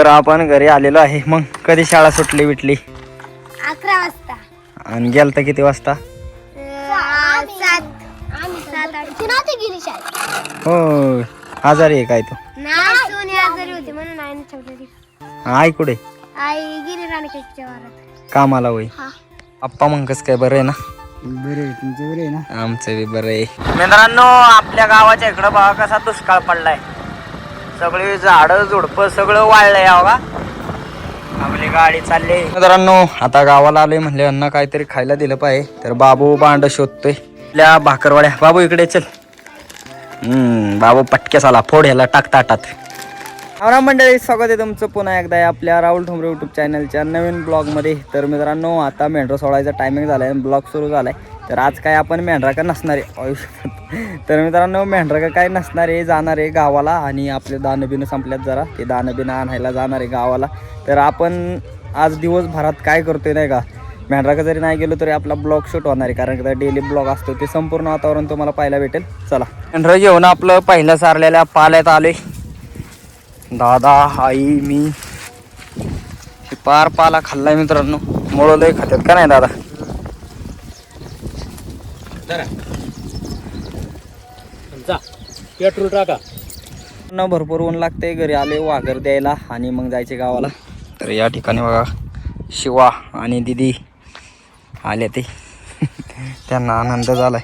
तर आपण घरी आलेलो आहे. मग कधी शाळा सुटली बिटली? 11 वाजता. आणि गेलता किती वाजता? 7 गेली शाळेत. हो, आजारी आहे काय तो? नाही, सोनी आजारी होती म्हणून आईने ठेवलेली. आई कुठे? आई गेली राणीच्या वावरात कामाला होई. हा. आप्पा मग कसं काय, बरं आहे ना? बरे तुमचं बरे ना? आमचं बी बरं आहे. मित्रांनो, आपल्या गावाच्या इकडं बघा कसा दुष्काळ पडलाय. सगळी झाडं झुडपं सगळं वाळलंय. बघा आपली गाडी चालली. मित्रांनो, आता गावाला आलोय म्हणले अन्न काहीतरी खायला दिलं पाहिजे. तर बाबू भांड शोधतोय आपल्या भाकरवाड्या. बाबू इकडे चल. बाबू पटक्यास आला. फोड ह्याला टाक ताटात. राम मंडळी, स्वागत आहे तुमचं पुन्हा एकदा या राहुल ठोंबरे यूट्यूब चॅनलच्या नवीन ब्लॉगमध्ये. तर मित्रांनो, आता मेंढरा सोडायचा टायमिंग झाला आहे, ब्लॉग सुरू झाला आहे. तर आज काय आपण मेंढरा का नसणार आहे आयुष्यात. तर मित्रांनो, मेंढरा का काय नसणार आहे, जाणार आहे गावाला. आणि आपले दाणं बिणं संपल्यात जरा, ते दाणं बिणं आणायला जाणार आहे गावाला. तर आपण आज दिवसभरात काय करतोय नाही का, मेंढरा का जरी नाही गेलो तरी आपला ब्लॉग शूट होणार आहे. कारण की डेली ब्लॉग असतो, ते संपूर्ण वातावरण तुम्हाला पाहायला भेटेल. चला, मेंढरा घेऊन आपलं पहिलं सारलेल्या पाल्यात आलोय. दादा, आई, मी पार पाला खाल्लाय मित्रांनो. मुळं लय खात्यात का नाही दादा? पेट्रोल टाका. भरपूर ऊन लागते. घरी आले वाघर द्यायला आणि मग जायचे गावाला. तर या ठिकाणी बघा शिवा आणि दिदी आले, ते त्यांना आनंद झालाय.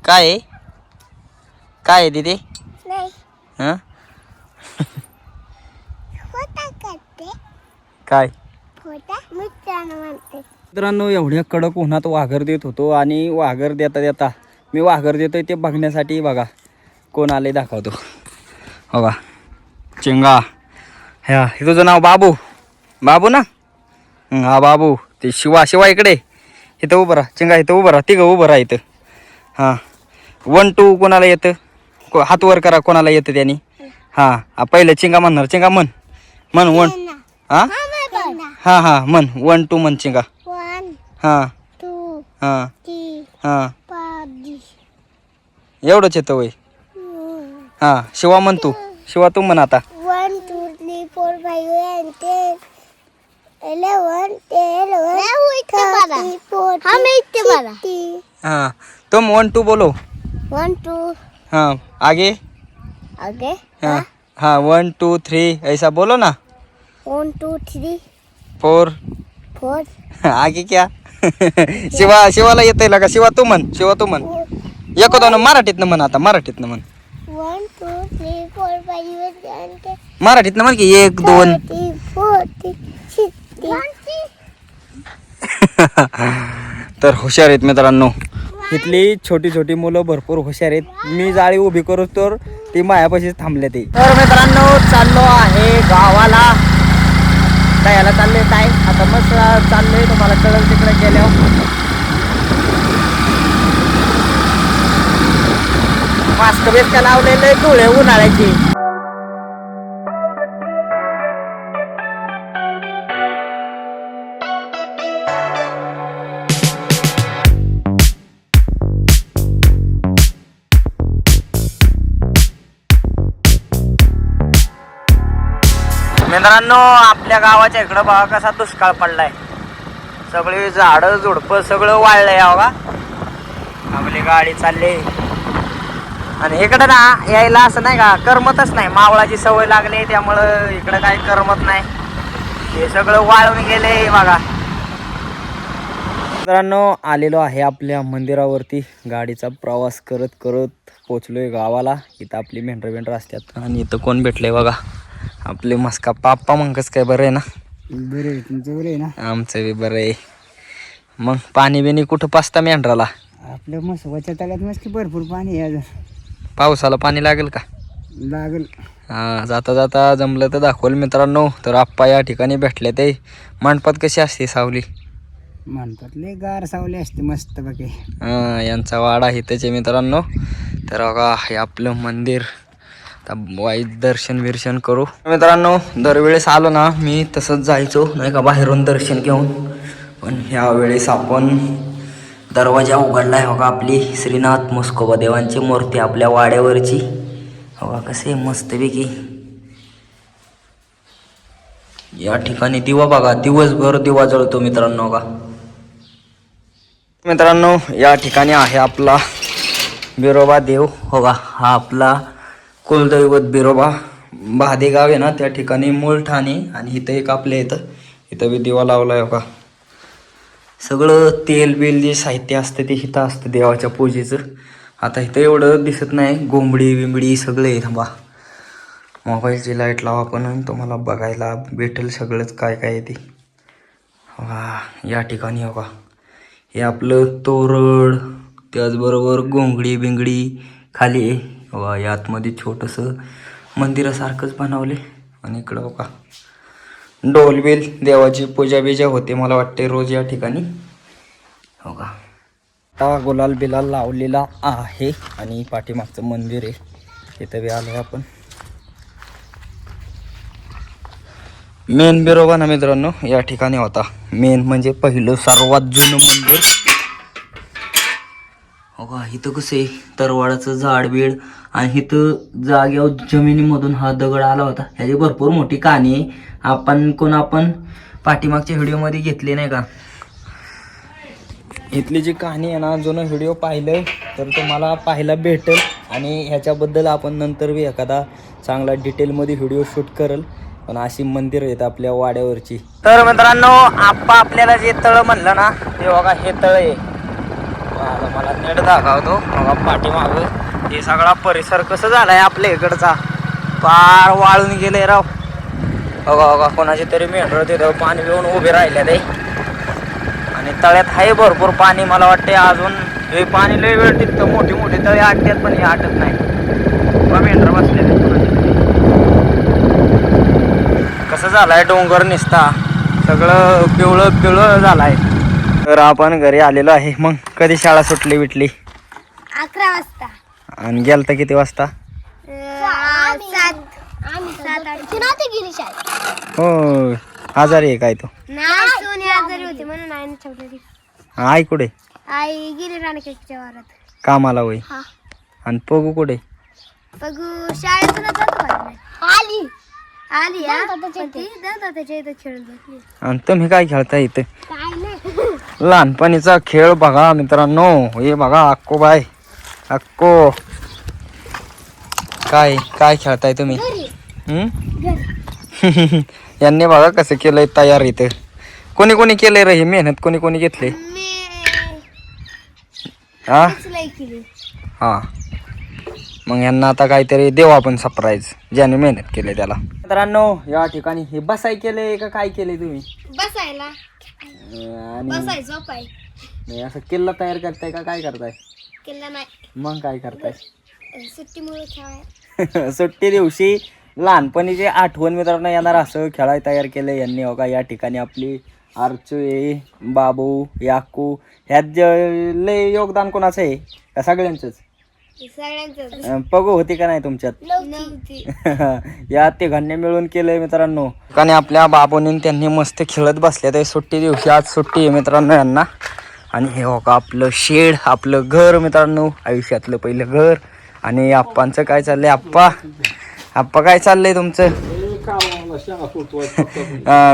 काय आहे? काय आहे दिदी? हं? काय मित्रांनो, एवढ्या कडक उन्हात वाघर देत होतो. आणि वाघर देता देता मी वाघर देतोय ते बघण्यासाठी बघा कोण आले दाखवतो. हो का, चिंगा. ह्या हे तुझं नाव बाबू? बाबू ना? हा बाबू. ते शिवा. शिवा इकडे इथं उभं राहा. चिंगा इथं उभं राहा. तिघं उभं राहा इथं. हां, 1 2 कोणाला येतं? हात वर करा कोणाला येतं त्यांनी. हां, पहिलं चिंगा म्हणणार. चिंगा म्हण 1. हां हां हां म्हण 1 2 म्हण चिंगा. 1 हां 2 हां 3 हां 4 एवढंच येतं वय. हां, शिवा म्हण तू. शिवा तू म्हण आता. 1 2 3 4 5 6 7 11 12 13 हाँ, तुम 1 2 बोलो. 1 2 हाँ, आगे. आगे. हाँ हाँ 1 2 3 ऐसा बोलो ना. 1 2 3 4 4 आगे क्या? शिवाला येतंय का? शिवा तू म्हण. शिवा तू म्हण. एक दोन मराठीतनं म्हण आता. मराठीतनं म्हण. 1 2 3 4 5 6 मराठीतनं म्हण की 1 2. 3 4 6 तर हुशार आहेत मित्रांनो. इथली छोटी छोटी मुलं भरपूर हुशार आहेत. मी जाळी उभी करू तर ती मायापाशीच थांबले ते. तर मित्रांनो, चाललो आहे गावाला. काय याला चाललंय काय आता मस्त चाललंय, तुम्हाला कळलं तिकडे गेल्यावर. मास्क बिस्क लावलेले डोळे उन्हाळ्याची. मित्रांनो, आपल्या गावाच्या इकडं बघा कसा दुष्काळ पडलाय. सगळी झाडं झुडपं सगळं वाळलंय. बघा आपली गाडी चालली. आणि इकडं ना यायला असं नाही का करमतच नाही. मावळाची सवय लागली त्यामुळं इकडं काही करमत नाही. हे सगळं वाळून गेले बघा. मित्रांनो, आलेलो आहे आपल्या मंदिरावरती. गाडीचा प्रवास करत करत पोचलोय गावाला. इथं आपली मेंढरं असतात. आणि इथं कोण भेटलंय बघा, आपले मस्का पाप्पा. मग कसं काय, बरं आहे ना? बरे तुमचं बरे ना? आमचं बी बरं आहे. मग पाणी बिणी कुठं पाचता मेंढराला? आपल्या मसवाच्या तळ्यात मस्त भरपूर पाणी आहे. पावसाला पाणी लागेल का? लागल. हां, जाता जाता जमलं तर दाखवलं मित्रांनो. तर आप्पा या ठिकाणी भेटले. ते मंडपात कशी असते सावली? म्हणतात लय गार सावली असते मस्त बाकी. हां, यांचा वाडा आहे त्याचे मित्रांनो. तर बघा हे आपलं मंदिर. आता वाईट दर्शन बिर्शन करू मित्रांनो. दरवेळेस आलो ना मी तसंच जायचो नाही का बाहेरून दर्शन घेऊन. पण ह्या वेळेस आपण दरवाजा उघडलाय हो का आपली श्रीनाथ मुस्कोबा देवांची मूर्ती आपल्या वाड्यावरची हो का कसे मस्तपैकी. या ठिकाणी दिवा बघा दिवसभर दिवा जळतो मित्रांनो का. मित्रांनो या ठिकाणी आहे आपला बिरोबा देव हो का. हा आपला कुलदैवत बिरोबा बहादेगाव आहे ना त्या ठिकाणी मूळ ठाणे. आणि इथं एक आपल्या इथं बी दिवा लावलाय हो का. सगळं तेल बिल जे साहित्य असतं ते इथं असतं देवाच्या पूजेचं. आता इथं एवढं दिसत नाही गोंबडी बिंबडी सगळे थांबा मोबाईलची लाईट लावा पण तुम्हाला बघायला भेटेल सगळंच काय काय ते. वा या ठिकाणी हो का हे आपलं तोरड त्याचबरोबर गोंगडी बिंगडी खाली वा या आतमध्ये छोटंसं मंदिरासारखंच बनवले. आणि इकडं हो का डोलबिल देवाची पूजा बिजा होते मला वाटते रोज या ठिकाणी हो का. आता गुलाल बिलाल लावलेला आहे आणि पाठीमागचं मंदिर आहे इथं बी आलोय आपण. मेन बिरोबा ना मित्रांनो या ठिकाणी होता. मेन म्हणजे पहिलं सर्वात जुनं मंदिर हो का. इथं कसं आहे तरवाडाचं झाड बीड आणि इथं जाग्यावर जमिनीमधून हा दगड आला होता. ह्याची भरपूर मोठी कहाणी आहे. आपण पाठीमागच्या व्हिडिओमध्ये घेतली नाही का. इथली जी कहाणी आहे ना जुनं व्हिडिओ पाहिलं तर तुम्हाला पाहायला भेटेल. आणि ह्याच्याबद्दल आपण नंतर बी एखादा चांगला डिटेलमध्ये व्हिडिओ शूट करेल. पण अशी मंदिर आहेत आपल्या वाड्यावरची. तर मित्रांनो आप्पा आपल्याला जे तळ म्हणलं ना ते बघा हे तळ आहे. मला नेट दाखवतो बघा पाठीमागं हे सगळा परिसर कसं झालाय आपल्या इकडचा पार वाळून गेले राव. बघा बघा कोणाची तरी मेंढर तिथं पाणी पिऊन उभे राहिले ते. आणि तळ्यात आहे भरपूर पाणी मला वाटते अजून हे पाणी लय वेळ टिकतं. मोठी मोठी तळे आटतात पण हे आटत नाही. मेंढर बसलेले कसं झालाय डोंगर निसता सगळं पिवळं पिवळं झालाय. तर आपण घरी आलेलो आहे. मग कधी शाळा सुटली बिटली 11 वाजता. आणि गेलता किती वाजता. 7 तू नव्हती गेली शाळेत. हो आजारी आहे काय तो. नाही सोनी आजारी होती म्हणून आईने ठेवलेली. आई कुठे. आई गेली राणीच्या वावरात कामाला होय. हा आणि पगू कुठे. बघू शाळेतून आली आली त्याच्या इथं खेळत बसली. आणि तुम्ही काय खेळता इथं. काय नाही लहानपणीचा खेळ बघा मित्रांनो. हे बघा अक्को बाय अक्को काय काय खेळताय तुम्ही. यांनी बघा कसं केलंय तयार इथं. कोणी कोणी केलंय रे ही मेहनत कोणी कोणी घेतली. हा हा मग यांना आता काहीतरी देऊ आपण सरप्राईज ज्याने मेहनत केली त्याला. मित्रांनो या ठिकाणी हे बसाय केले का काय केले तुम्ही. बसायला आणि बसायचो पाय नाही असं किल्ला तयार करताय का काय करताय. केला नाही मग काय करताय. सुट्टीमुळे खेळाय सुट्टी दिवशी लहानपणीची आठवण मित्रांनो येणार असं खेळाय तयार केलं यांनी हो का. या ठिकाणी आपली आरचू आहे बाबू याकू ह्यात लय योगदान कोणाचं आहे का सगळ्यांचंच. पगू होती का नाही तुमच्यात. या तिघांनी मिळून केलंय मित्रांनो. आणि आपल्या बाबूने त्यांनी मस्त खेळत बसले ते सुट्टी दिवशी. आज सुट्टी आहे मित्रांनो यांना. आणि हे हो का आपलं शेड आपलं घर मित्रांनो आयुष्यातलं पहिलं घर. आणि आप्पांचं काय चाललंय. आप्पा काय चाललंय तुमचं.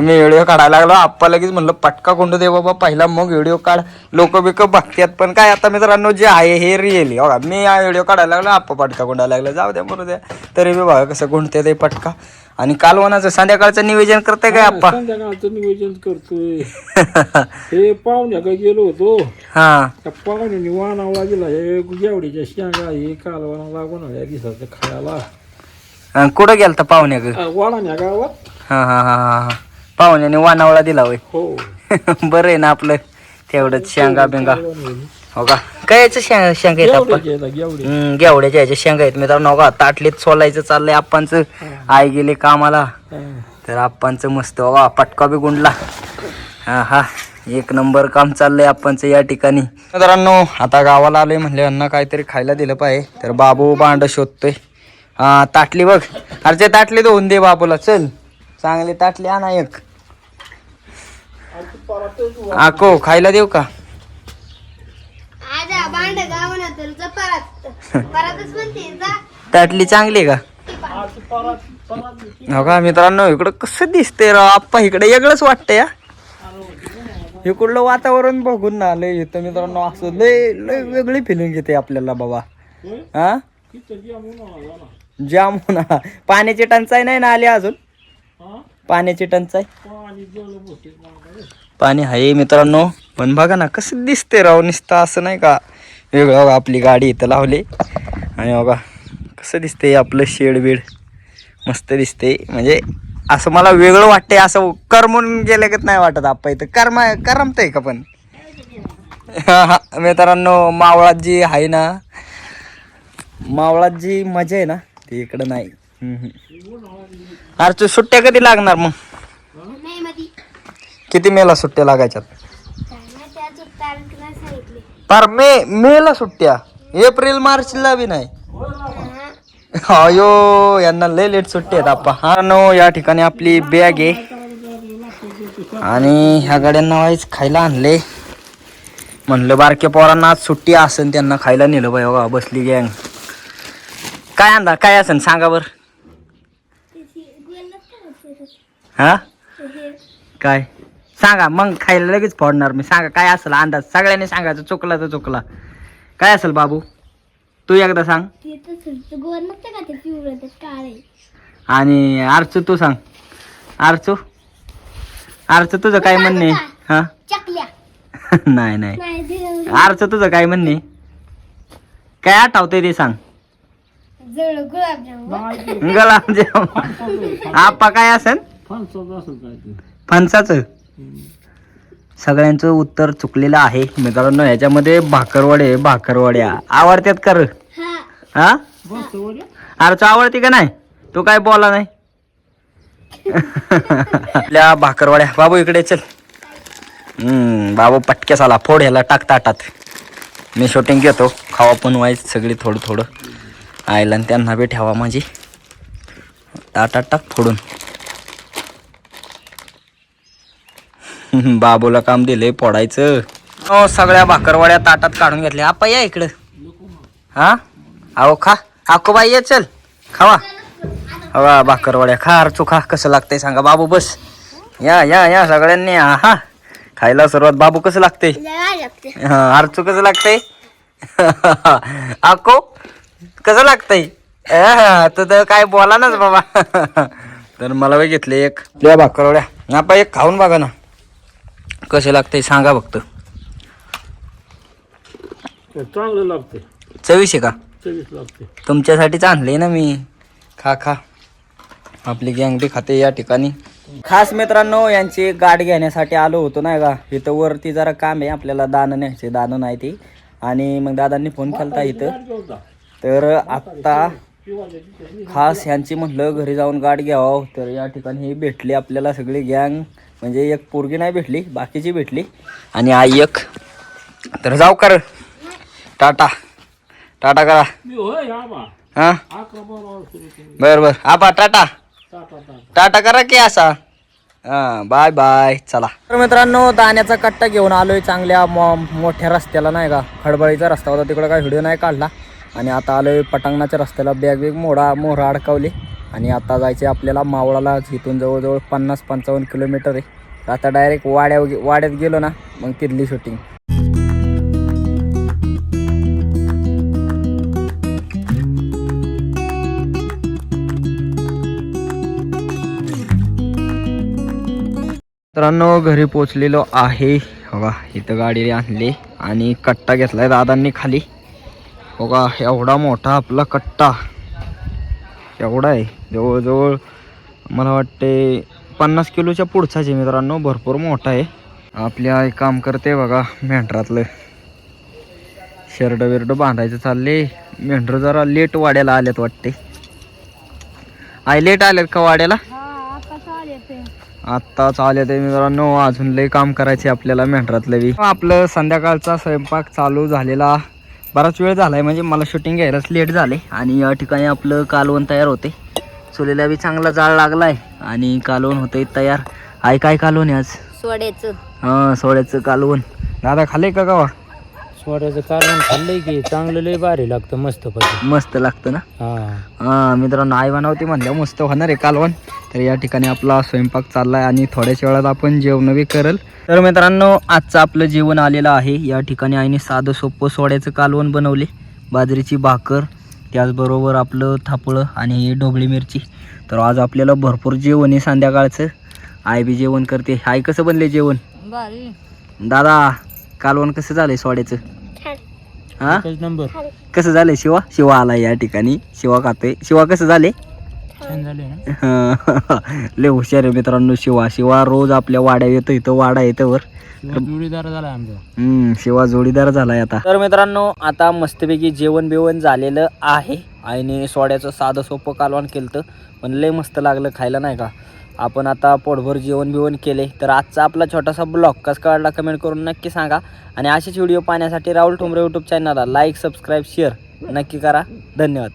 मी व्हिडिओ काढायला लागलो. आप्पा लगेच म्हणलं पटका कोंडू दे बाबा पहिला मग व्हिडिओ काढ. लोक बिक बघतात पण काय आता मित्रांनो जे आहे हे रिअली बघा. मी व्हिडिओ काढायला लागलो आप्पा पटका कोंडायला लागला. जाऊ द्या बरोबर द्या तरी बी बघा कसं कोंडते ते पटका. आणि कालवनाचं संध्याकाळचं नियोजन करताय काय आप्पा. संध्याकाळचं नियोजन करतोय. हे पाहुण्या काय गेलो होतो. हा पाहुण्याने वानावला गेला हे जेवढीच्या शेंगा हे कालवणाला बनवल्या दिसाचं खायला. कुठं गेलता पाहुण्या वाडाण्या गावात. हा हा हा हा पाहुण्याने वानावळा दिला होय. हो बरं आहे ना आपलं तेवढंच शेंगा बिंगा हो का. काय याच्या शेंगा आहेत आपण गेवड्याच्या ह्याच्या शेंगा आहेत मित्रांनो. हो का ताटलीत सोलायचं चाललंय आप्पांचं. आई गेले कामाला तर आप्पांचं मस्त हो का पटका बी गुंडला. हा हा एक नंबर काम चाललंय आप्पांचं या ठिकाणी. मित्रांनो आता गावाला आलोय म्हणले यांना काहीतरी खायला दिलं पाहिजे. तर बाबू भांड शोधतोय. हा ताटली बघ अरे ते ताटली धुवून दे बाबूला. चल चांगली ताटली आणा एक. आको खायला देऊ का. भांड गावना तर जा परतच म्हणते जा ताटली चांगली आहे का हो का मित्रांनो इकडं कसं दिसतंय राव आप्पा इकडे वेगळंच वाटतंय या इकडलं वातावरण बघून ना लय इथं मित्रांनो असं लय लय वेगळी फिलिंग येते आपल्याला बाबा हा जाम होणार पाण्याची टंचाई नाही ना आली अजून पाण्याची टंचाई पाणी आहे मित्रांनो पण बघा ना कसं दिसते राव नुसतं असं नाही का वेगळं बघा आपली गाडी इथं लावली आणि बघा कसं दिसते आपलं शेड बीड मस्त दिसते म्हणजे असं मला वेगळं वाटतंय असं करमून गेलं की नाही वाटत आप्पा इथं करमतंय का पण मित्रांनो मावळात जी आहे ना मावळात जी मजा आहे ना ती इकडं नाही अरे तू सुट्ट्या कधी लागणार मग नाही मधी किती मेला सुट्ट्या लागायच्यात त्याच तारखेला सांगितले पर मेला सुट्ट्या एप्रिल मार्चला बी नाही अयो यांना लय लेट सुट्टी आहेत आप्पा हा नो या ठिकाणी आपली बॅग आहे आणि ह्या गाड्यांना वाईच खायला आणले म्हणलं बारक्या पोरांना आज सुट्टी असेल त्यांना खायला नेलं बाई बघा बसली गँग काय आणला काय असेल सांगा बर हा काय सांगा मग खायला लगेच फोडणार मी सांगा काय असेल अंदाज सगळ्यांनी सांगायचं चुकला तर चुकला काय असेल बाबू तू एकदा सांग गोर नसतं का ते पिवळं ते काळे आणि आरचू तू सांग आरचू आरचू तुझं काय म्हणणे हा चकल्या नाही नाही नाही आरचू तुझं काय म्हणणे काय आठवतंय ते सांग जळ गुलाबजाम गुलाबजाम आप्पा काय असेल फणसाचं सगळ्यांचं उत्तर चुकलेलं आहे मित्रांनो ह्याच्यामध्ये भाकरवड्या आवडतात कर हा अरे आवडती का नाही तू काय बोला नाही आपल्या भाकरवड्या बाबू इकडे चल बाबू पटक्यास आला फोड ह्याला टाक ताटात मी शूटिंग घेतो खावा पण व्हायचं सगळी थोडं थोडं आईला आणि त्यांना बी ठेवा माझी ताटात टाक फोडून बाबूला काम दिले फोडायचं हो सगळ्या भाकरवड्या ताटात काढून घेतल्या आपा या इकडं हा अहो खा आकोबाई ये चल खावा हवा भाकरवड्या खा अरचू खा कसं लागतंय सांगा बाबू बस या या या सगळ्यांनी हा खायला सुरुवात बाबू कसं लागतंय हा अरचू कसं लागतंय आको कसं लागतंय तू तर काय बोला नाच बाबा तर मला बी घेतले एक त्या भाकरवड्या आपा एक खाऊन बघा ना कसे लागतंय सांगा फक्त चांगलं लागते चवीशे का चवीस लागते तुमच्यासाठीच आणले ना मी खा खा आपली गँगडी खाते या ठिकाणी खास मित्रांनो यांची गाठ घेण्यासाठी आलो होतो नाही का इथं वरती जरा काम आहे आपल्याला दाणं न्यायचे दाणं नाही ती आणि मग दादांनी फोन केलता इथं तर आत्ता खास ह्यांची म्हटलं घरी जाऊन गाठ घ्यावं तर या ठिकाणी भेटली आपल्याला सगळी गँग म्हणजे एक पोरगी नाही भेटली बाकीची भेटली आणि आई एक तर जाऊ कर टाटा टाटा करा हा बर बर आबा टाटा टाटा करा की असा हा बाय बाय चला तर मित्रांनो दाण्याचा कट्टा घेऊन आलोय चांगल्या मोठ्या रस्त्याला नाही का खडबळीचा रस्ता होता तिकडं काय व्हिडिओ नाही काढला आणि आता आलोय पटांगणाच्या रस्त्याला बॅग मोहरा अडकावली आणि आता जायचे आपल्याला मावळाला इथून जवळजवळ 50-55 किलोमीटर आहे आता डायरेक्ट वाड्यात गेलो ना मग तिथली शूटिंग मित्रांनो घरी पोचलेलो आहे बघा इथं गाडी आणली आणि कट्टा घेतलाय दादांनी खाली बघा एवढा मोठा आपला कट्टा एवढा आहे जवळजवळ मला वाटते 50 किलोच्या पुढचाच आहे मित्रांनो भरपूर मोठा आहे आपली आई काम करते बघा मेंढरातलं शर्ट बिर्ड बांधायचं चालले मेंढर जरा लेट वाड्याला आल्यात वाटते आई लेट आल्यात का वाड्याला आत्ताच आले ते मित्रांनो अजून लय काम करायचे आपल्याला मेंढरातलं बी आपलं संध्याकाळचा स्वयंपाक चालू झालेला बराच वेळ झालाय म्हणजे मला शूटिंग घ्यायलाच लेट झाले आणि या ठिकाणी आपलं कालवण तयार होते चुलीला बी चांगला जाळ लागलाय आणि कालवण होते तयार आई काय कालवण आहे आज सोड्याचं हा सोड्याचं कालवण दादा खाले का गावा सोड्याचं कारण खाल्लंय की चांगलं लय भारी लागतं मस्त पैकी. मस्त लागतं ना. हा मित्रांनो आई बनवते म्हणल्या मस्त होणार आहे कालवण. तर या ठिकाणी आपला स्वयंपाक चाललाय आणि थोड्याशा वेळात आपण जेवण बी करल. तर मित्रांनो आजचं आपलं जेवण आलेलं आहे. या ठिकाणी आईने साधं सोपं सोड्याचं कालवण बनवले, बाजरीची भाकर, त्याचबरोबर आपलं थापळं आणि ढोबळी मिरची. तर आज आपल्याला भरपूर जेवण आहे संध्याकाळचं. आई बी जेवण करते. आई कसं बनले जेवण? दादा कालवण कसं झालंय सोड्याचं? हा एकच नंबर. कसं झालंय? शिवा आलाय या ठिकाणी, शिवा खातोय. शिवा कसं झाले? छान झाले ना. लय हुशार आहे मित्रांनो शिवा रोज आपल्या वाड्या येतो, इथं वाडा येतं वर. जोडीदार झाला आमचा. शिवा जोडीदार झालाय आता. तर मित्रांनो आता मस्तपैकी जेवण बिवण झालेलं आहे. आईने सोड्याचं साधं सोपं कालवण केलं पण लय मस्त लागलं खायला नाही का. आपण आता पोटभर जेवण बिवण केले. तर आजचा आपला छोटासा ब्लॉग कसा काढला कमेंट करून नक्की सांगा. आणि असेच व्हिडिओ पाहण्यासाठी राहुल ठोंबरे यूट्यूब चॅनलला लाईक सबस्क्राईब शेअर नक्की करा. धन्यवाद.